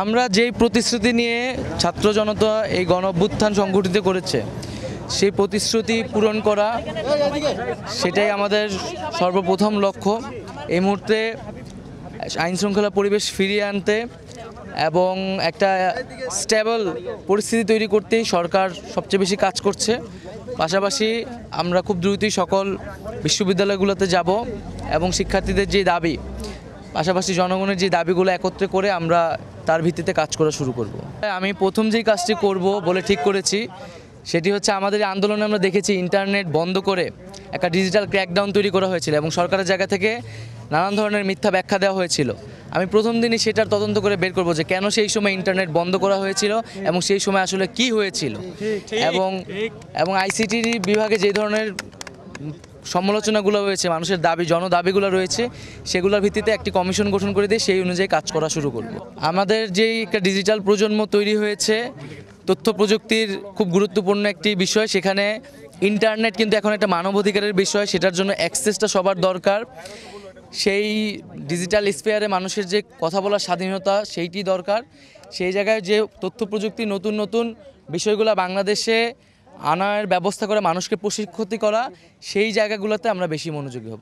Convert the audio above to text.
আমরা যেই প্রতিশ্রুতি নিয়ে ছাত্র জনতা এই গণ অভ্যুত্থান সংগঠিত করেছে সেই প্রতিশ্রুতি পূরণ করা সেটাই আমাদের সর্বপ্রথম লক্ষ্য। এই মুহূর্তে আইন শৃঙ্খলা পরিবেশ ফিরিয়ে আনতে এবং একটা স্টেবল পরিস্থিতি তৈরি করতেই সরকার সবচেয়ে বেশি কাজ করছে। পাশাপাশি আমরা খুব দ্রুতই সকল বিশ্ববিদ্যালয়গুলোতে যাব এবং শিক্ষার্থীদের যে দাবি, পাশাপাশি জনগণের যে দাবিগুলো একত্রে করে আমরা তার ভিত্তিতে কাজ করা শুরু করব। আমি প্রথম যেই কাজটি করব বলে ঠিক করেছি সেটি হচ্ছে, আমাদের আন্দোলনে আমরা দেখেছি ইন্টারনেট বন্ধ করে একটা ডিজিটাল ক্র্যাকডাউন তৈরি করা হয়েছিল এবং সরকারের জায়গা থেকে নানান ধরনের মিথ্যা ব্যাখ্যা দেওয়া হয়েছিল। আমি প্রথম দিনই সেটার তদন্ত করে বের করব যে কেন সেই সময় ইন্টারনেট বন্ধ করা হয়েছিল এবং সেই সময় আসলে কি হয়েছিল, এবং আইসিটি বিভাগে যে ধরনের সমালোচনাগুলো রয়েছে, মানুষের দাবি জনদাবিগুলো রয়েছে, সেগুলোর ভিত্তিতে একটি কমিশন গঠন করে দিয়ে সেই অনুযায়ী কাজ করা শুরু করব। আমাদের যেই একটা ডিজিটাল প্রজন্ম তৈরি হয়েছে, তথ্য প্রযুক্তির খুব গুরুত্বপূর্ণ একটি বিষয়, সেখানে ইন্টারনেট কিন্তু এখন একটা মানবাধিকারের বিষয়, সেটার জন্য অ্যাক্সেসটা সবার দরকার। সেই ডিজিটাল স্পেয়ারে মানুষের যে কথা বলার স্বাধীনতা সেইটি দরকার। সেই জায়গায় যে তথ্য প্রযুক্তি নতুন নতুন বিষয়গুলো বাংলাদেশে আনার ব্যবস্থা করে মানুষকে প্রশিক্ষিত করা, সেই জায়গাগুলোতে আমরা বেশি মনোযোগী হব।